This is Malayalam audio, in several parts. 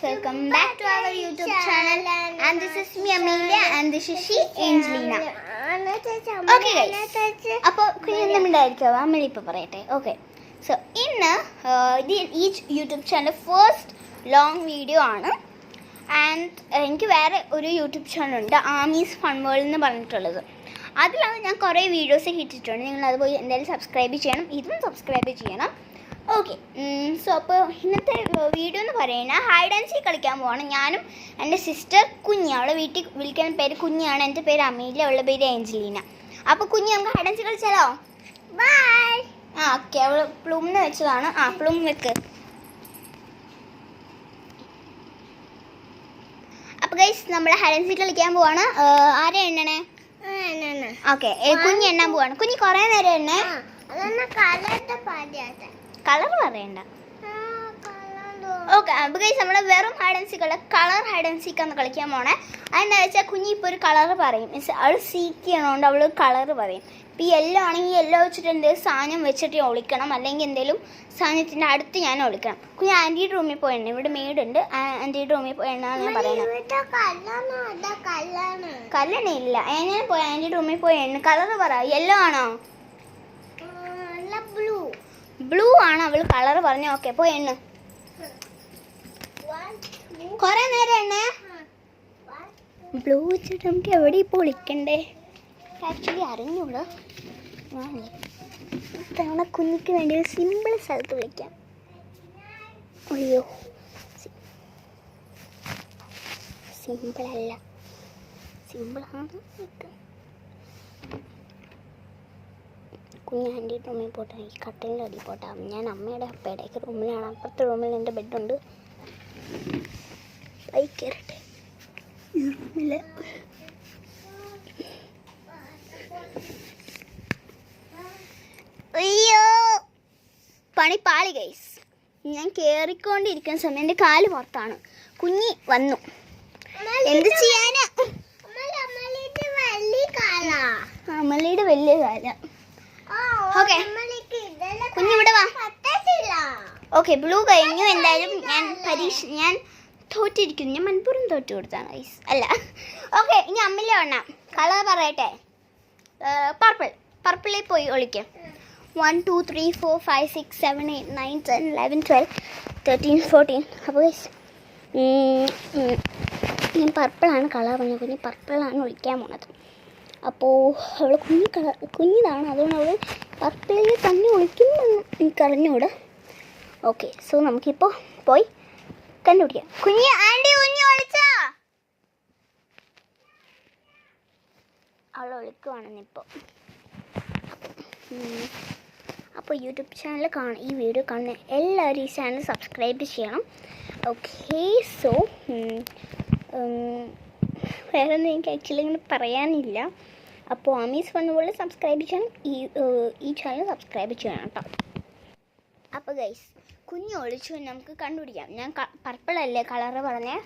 welcome back to our YouTube channel. And this is me Amelia and this is she Angelina. Okay guys, അപ്പോൾ കുഞ്ഞുണ്ടായിരിക്കും അമ്മ ഇപ്പോൾ പറയട്ടെ. ഓക്കെ, സോ ഇന്ന് ഈ YouTube channel first long video ആണ്. ആൻഡ് എനിക്ക് വേറെ ഒരു യൂട്യൂബ് ചാനലുണ്ട്, ആമീസ് ഫൺ വേൾഡ് എന്ന് പറഞ്ഞിട്ടുള്ളത്. അതിലാണ് ഞാൻ കുറേ വീഡിയോസ് ഇട്ടിട്ടുണ്ട്. നിങ്ങൾ അത് പോയി എന്തായാലും സബ്സ്ക്രൈബ് ചെയ്യണം, ഇതും സബ്സ്ക്രൈബ് ചെയ്യണം. ഓക്കെ, സോ അപ്പോൾ ഇന്നത്തെ വീഡിയോ എന്ന് പറയുന്നത് ഹൈഡ് ആൻഡ് സീക്ക് കളിക്കാൻ പോവാണ്. ഞാനും എൻ്റെ സിസ്റ്റർ കുഞ്ഞ്, അവളെ വീട്ടിൽ വിളിക്കുന്ന പേര് കുഞ്ഞാണ്, എൻ്റെ പേര് അമീല, അവളുടെ പേര് ഏഞ്ചലീന. അപ്പോൾ കുഞ്ഞ് നമുക്ക് ഹൈഡ് ആൻഡ് സീക്ക് കളിച്ചാലോ? ബൈ. ഓക്കെ, അവൾ പ്ലൂമിന് വെച്ചതാണ്. പ്ലൂം വെക്ക്. അപ്പോൾ ഗൈസ് നമ്മൾ ഹൈഡ് ആൻഡ് സീക്ക് കളിക്കാൻ പോവാണ്. ആരെ എണ്ണണേ? ഓക്കെ, കുഞ്ഞ് എണ്ണാൻ പോവാണ്. കുഞ്ഞ് കുറേ നേരം എണ്ണേ. കളർ പറയണ്ട. ഓക്കെ, അപ്പോൾ ഗൈസ് നമ്മൾ വെറും ഹൈഡ് ആൻഡ് സീക്ക് അല്ല, കളർ ഹൈഡ് ആൻഡ് സീക്ക് ആണ് കളിക്കാൻ പോണേ. അതെന്താ വെച്ചാൽ കുഞ്ഞി ഇപ്പോൾ ഒരു കളർ പറയും, മീൻസ് അവൾ സീക്ക് ചെയ്യണോണ്ട് അവൾ കളർ പറയും. ഇപ്പോൾ ഈ യെല്ലോ ആണെങ്കിൽ യെല്ലോ വെച്ചിട്ട് എന്തെങ്കിലും സാധനം വെച്ചിട്ട് ഒളിക്കണം, അല്ലെങ്കിൽ എന്തെങ്കിലും സാധനത്തിൻ്റെ അടുത്ത് ഞാൻ ഒളിക്കണം. കുഞ്ഞ് ആൻറ്റിയുടെ റൂമിൽ പോയി എണ്ണ, ഇവിടെ മെയ്ഡുണ്ട്, ആൻറ്റിയുടെ റൂമിൽ പോയി എണ്ണാന്ന് ഞാൻ പറയുന്നത്. കല്ലെണ്ണ ഇല്ല, എങ്ങനെ പോയി ആൻറ്റിയുടെ റൂമിൽ പോയി എണ്ണ. കളർ പറ. യെല്ലോ ആണോ? ബ്ലൂ ആണ് അവൾ കളർ പറഞ്ഞു. ഓക്കെ, പോയി എണ്ണ. കൊറേ നേരം എണ്ണ. ബ്ലൂ വെച്ചിട്ട് നമുക്ക് എവിടെ ഇപ്പോൾ വിളിക്കണ്ടേ? ആക്ച്വലി അറിഞ്ഞൂടാ. തവണ കുഞ്ഞിക്ക് വേണ്ടി ഒരു സിമ്പിൾ സ്ഥലത്ത് വിളിക്കാം. അയ്യോ, സിമ്പിളല്ല, സിമ്പിളാണ്. കുഞ്ഞ് ആൻറ്റി റൂമിൽ പോട്ടെ, ഈ കട്ടിലിൻ്റെ അടി പോട്ടെ. ഞാൻ അമ്മയുടെ അപ്പയുടെയൊക്കെ റൂമിലാണ്, അപ്പുറത്തെ റൂമിൽ എൻ്റെ ബെഡുണ്ട്. പൈ കയറട്ടെ ഈ റൂമിൽ. അയ്യോ, പണി പാളി ഗൈസ്. ഞാൻ കയറിക്കൊണ്ടിരിക്കുന്ന സമയം എൻ്റെ കാല് പുറത്താണ്. കുഞ്ഞി വന്നു, എന്ത് ചെയ്യാനാ? അമലയുടെ വലിയ കാല. ഓക്കെ, കുഞ്ഞിവിടെ വാ. ഓക്കെ, ബ്ലൂ കഴിഞ്ഞു. എന്തായാലും ഞാൻ തോറ്റിരിക്കുന്നു. ഞാൻ മനപ്പൂർവ്വം തോറ്റു കൊടുത്താണ് ഗൈസ്, അല്ല. ഓക്കെ, ഇനി അമ്മയിലെ വേണം. കളർ പറയട്ടെ. പർപ്പിളിൽ പോയി ഒളിക്കാം. 1 2 3 4 5 6 7 8 9 10 11 12 13 14. അപ്പോൾ ഗൈസ് ഞാൻ പർപ്പിളാണ് കളർ പറഞ്ഞത്. കുഞ്ഞ് പർപ്പിളാണ് ഒളിക്കാൻ പോണത്. അപ്പോൾ അവൾ കുഞ്ഞിതാണ്, അതുകൊണ്ട് അവൾ പർപ്പിളിൽ തന്നെ ഒളിക്കുമെന്ന് എനിക്കറിഞ്ഞൂടെ. ഓക്കെ, സോ നമുക്കിപ്പോൾ പോയി കണ്ടുപിടിക്കാം. കുഞ്ഞ് ആൻറ്റി കുഞ്ഞ് ഒളിച്ചാ? അവൾ ഒളിക്കുവാണെന്നിപ്പോൾ. അപ്പോൾ യൂട്യൂബ് ചാനൽ ഈ വീഡിയോ കാണുന്ന എല്ലാവരും ഈ ചാനൽ സബ്സ്ക്രൈബ് ചെയ്യണം. ഓക്കെ, സോ വേറെ ഒന്നും എനിക്ക് ആക്ച്വലി ഇങ്ങനെ പറയാനില്ല. അപ്പോൾ ആമീസ് ഫൺ വേൾഡ് സബ്സ്ക്രൈബ് ചെയ്യണം, ഈ ചാനൽ സബ്സ്ക്രൈബ് ചെയ്യണം കേട്ടോ. അപ്പോൾ ഗൈസ് കുഞ്ഞ് ഒളിച്ചു, നമുക്ക് കണ്ടുപിടിക്കാം. ഞാൻ പർപ്പിളല്ലേ കളറ് പറഞ്ഞേ.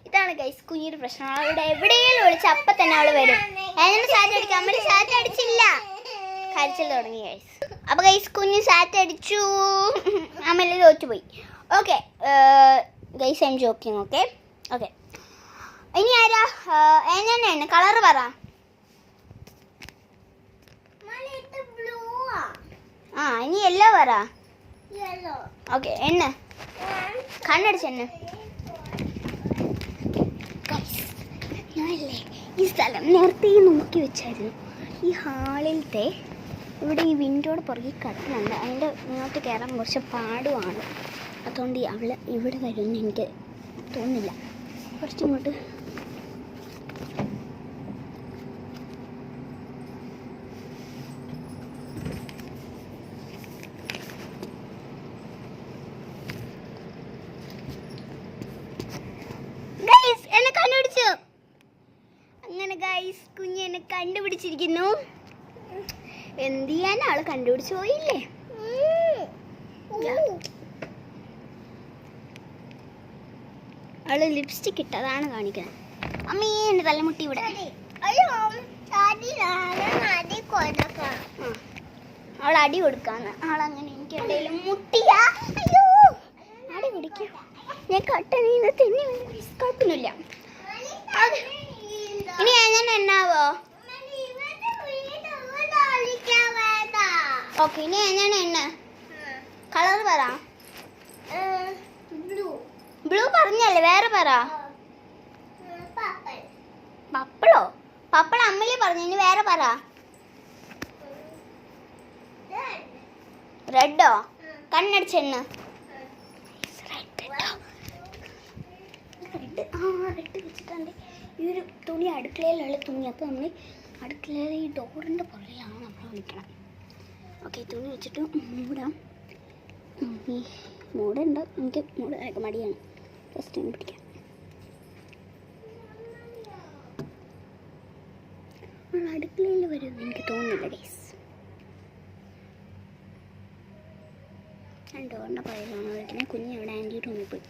ഇതാണ് ഗൈസ് കുഞ്ഞിയുടെ പ്രശ്നം. അവളുടെ എവിടെയെങ്കിലും ഒളിച്ച് അപ്പം തന്നെ അവൾ വരും. ഞാനൊന്ന് സാറ്റ് അടിക്കാം. അമ്മ സാറ്റ് അടിച്ചില്ല, കരച്ചിൽ തുടങ്ങി ഗൈസ്. അപ്പോൾ ഗൈസ് കുഞ്ഞ് സാറ്റ് അടിച്ചു, അമ്മയിൽ തോറ്റുപോയി. Okay guys, I am joking. Okay okay, ഇനി ആരാ? എന്നെ കളർ പറ. ഇനി യെല്ലോ പറ. ഓക്കെ, എണ്ണ കണ്ണടിച്ച് എണ്ണ. ഞാനല്ലേ ഈ സ്ഥലം നേരത്തെ നോക്കി വെച്ചായിരുന്നു. ഈ ഹാളിലത്തെ ഇവിടെ ഈ വിൻഡോയുടെ പുറകെ കട്ടിലുണ്ട്, അതിൻ്റെ ഇങ്ങോട്ട് കയറാൻ കുറച്ച് പാടുമാണ്. അതുകൊണ്ട് അവൾ ഇവിടെ വരുമെന്ന് എനിക്ക് തോന്നുന്നില്ല. കുറച്ചിങ്ങോട്ട് എന്നെ കണ്ടുപിടിച്ചു. അങ്ങനെ ഗൈസ് കുഞ്ഞ് എന്നെ കണ്ടുപിടിച്ചിരിക്കുന്നു. എന്ത് ചെയ്യാനാ, ആള് കണ്ടുപിടിച്ചു പോയില്ലേ. അവള് ലിപ്സ്റ്റിക് ഇട്ടതാണ് കാണിക്കുന്നത്. അമ്മീ എൻ്റെ തലമുട്ടി ഇവിടെ. അവൾ അടി കൊടുക്കാന്ന്. ആളങ്ങനെ എനിക്ക് എന്തെങ്കിലും മുട്ടിയാ? അയ്യോ ആടി പിടിക്കും. ഞാൻ കട്ടനീന്ന് തെന്നി കുഴപ്പമൊന്നുമില്ല. ഇനി എങ്ങനെ എണ്ണാവോ? ഓക്കെ, ഇനി എങ്ങനെ എണ്ണ? കളർ പറ. ബ്ലൂ പറഞ്ഞല്ലേ, വേറെ പറ. പപ്പിളോ? പപ്പിൾ അമ്മലി പറഞ്ഞു, ഇനി വേറെ പറ. റെഡോ? കണ്ണടിച്ചെണ്ണ. റെഡ് വെച്ചിട്ടുണ്ട്. ഈ ഒരു തുണി അടുക്കളയിലുള്ള തുണി. അപ്പോൾ നമ്മൾ അടുക്കളയിൽ ഈ ഡോറിൻ്റെ പുറകിലാണ് നമ്മൾ വിളിക്കണം. ഓക്കെ, തുണി വെച്ചിട്ട് മൂടാം. മൂടുണ്ട്, എനിക്ക് മൂടാനൊക്കെ മടിയാണ്. ഫസ്റ്റ് ഒന്ന് പിടിക്കാം. നമ്മൾ അടുക്കളയിൽ വരുമെന്ന് എനിക്ക് തോന്നുന്നില്ല ഗൈസ്. ഞാൻ ഡോറിൻ്റെ പുറകിലാണ് വിളിക്കുന്നത്. കുഞ്ഞ് അവിടെ ആൻറ്റി റൂമിൽ പോയി.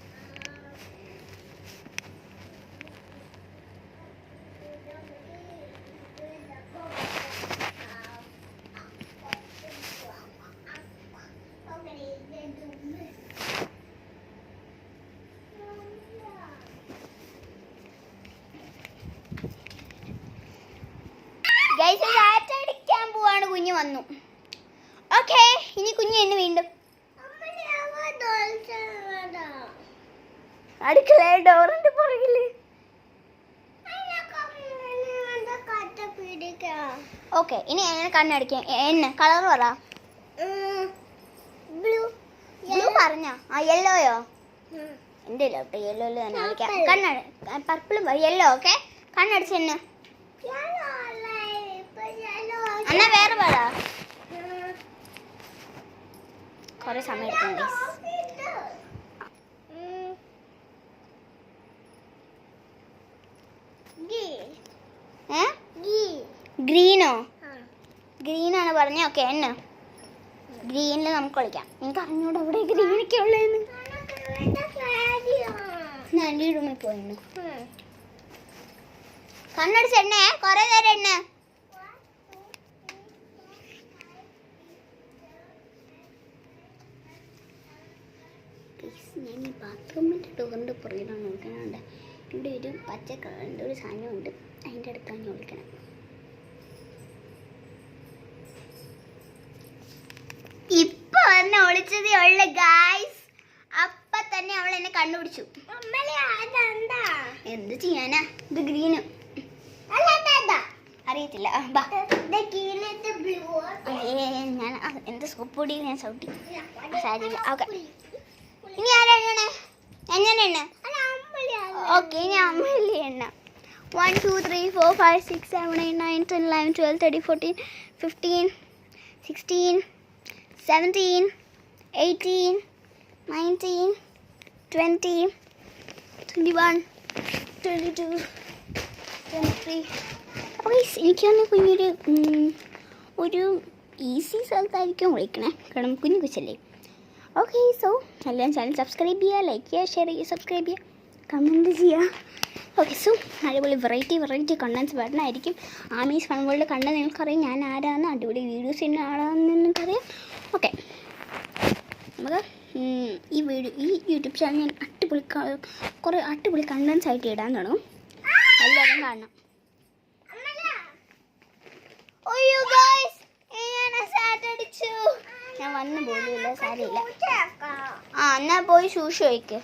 അടിക്കാൻ പോവാണ്. കുഞ്ഞ് വന്നു. ഓക്കെ, ഇനി കുഞ്ഞ് എന്നെ വീണ്ടും അടുക്കള ഡോറിന്റെ പുറകില്. ഓക്കെ, ഇനി എങ്ങനെ കണ്ണടിക്കാം? എന്നെ കളർ പറ. ബ്ലൂ പറഞ്ഞോ? ആ യെല്ലോയോ? എൻ്റെ ഇല്ലോട്ടെ, യെല്ലോയില് തന്നെ കളിക്കാം. കണ്ണട പർപ്പിളും യെല്ലോ. ഓക്കെ, കണ്ണടിച്ച് എന്നെ. എന്നാ വേറെ പറ. കൊറേ സമയം എടുക്കും. ഗ്രീനോ? ഗ്രീനാണ് പറഞ്ഞ. ഓക്കെ, എന്നെ ഗ്രീനിൽ നമുക്ക് കളിക്കാം. എനിക്ക് അറിഞ്ഞൂടെ അവിടെ ഗ്രീനൊക്കെ ഉള്ളതെന്ന്. ആൻറ്റി റൂമിൽ പോയിരുന്നു. കണ്ണടിച്ച് എണ്ണേ, കൊറേ നേരം എണ്ണ. ഞാൻ ഈ ബാത്റൂമിൻ്റെ ഡോറിൻ്റെ പുറകിലാണ് വിളിക്കണുണ്ട്. ഇവിടെ ഒരു പച്ച കളറിൻ്റെ ഒരു സാധനമുണ്ട്, അതിൻ്റെ അടുത്താണ് വിളിക്കണം. ഇപ്പൊ എന്നെ ഒളിച്ചതേ ഉള്ള ഗായ്സ്. അപ്പൊ തന്നെ അവൾ എന്നെ കണ്ടുപിടിച്ചു. എന്ത് ചെയ്യാനാ? ഇത് ഗ്രീന് അറിയത്തില്ല. ഞാൻ എന്ത് സോപ്പ് പൊടി ഞാൻ ചവിട്ടി. സാരിയില്ല. ഓക്കെ, ഇനി ആരാണ്? എങ്ങനെ എണ്ണ? ഓക്കെ, ഇനി അമ്മല്ലേ എണ്ണ. 1 2 3 4 5 6 7 8 9 10 11 12 13 14 15 16 17 18 19 20 21 22 23. അപ്പോൾ എനിക്ക് തന്നെ കുഞ്ഞൊരു ഈസി സ്ഥലത്തായിരിക്കും വിളിക്കണേ, കാരണം കുഞ്ഞു കൊച്ചല്ലേ. ഓക്കെ, സോ എല്ലാം ചാനൽ സബ്സ്ക്രൈബ് ചെയ്യുക, ലൈക്ക് ചെയ്യുക, ഷെയർ ചെയ്യുക, സബ്സ്ക്രൈബ് ചെയ്യുക, കമൻറ്റ് ചെയ്യുക. ഓക്കെ, സോ അടിപൊളി വെറൈറ്റി കണ്ടൻസ് വരണമായിരിക്കും. ആമീസ് ഫൺ വേൾഡ് കണ്ട നിങ്ങൾക്കറിയാം ഞാൻ ആരാന്ന്, അടിപൊളി വീഡിയോസ് ചെയ്യുന്ന ആളാണെന്ന് നിങ്ങൾക്കറിയാം. ഓക്കെ, നമുക്ക് ഈ യൂട്യൂബ് ചാനൽ ഞാൻ കുറേ അടിപൊളി കണ്ടൻസ് ആയിട്ട് ഇടാൻ തുടങ്ങും. എല്ലാവരും കാണണം. അയ്യോ ഗൈസ്, ഞാൻ വന്നു പോലുമില്ല, സാരിയില്ല. എന്നാ പോയി ശൂഷ് വയ്ക്ക്.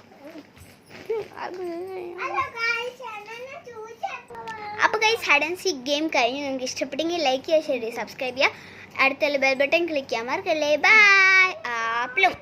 അപ്പോൾ guys, hide and seek game കഴിഞ്ഞ് നിങ്ങൾക്ക് ഇഷ്ടപ്പെട്ടെങ്കിൽ ലൈക്ക് ചെയ്യുക, ഷെയർ ചെയ്യുക, സബ്സ്ക്രൈബ് ചെയ്യുക. അടുത്തുള്ള ബെൽ ബട്ടൺ ക്ലിക്ക് ചെയ്യാൻ മറക്കല്ലേ. ബൈ. ആപ്പിളും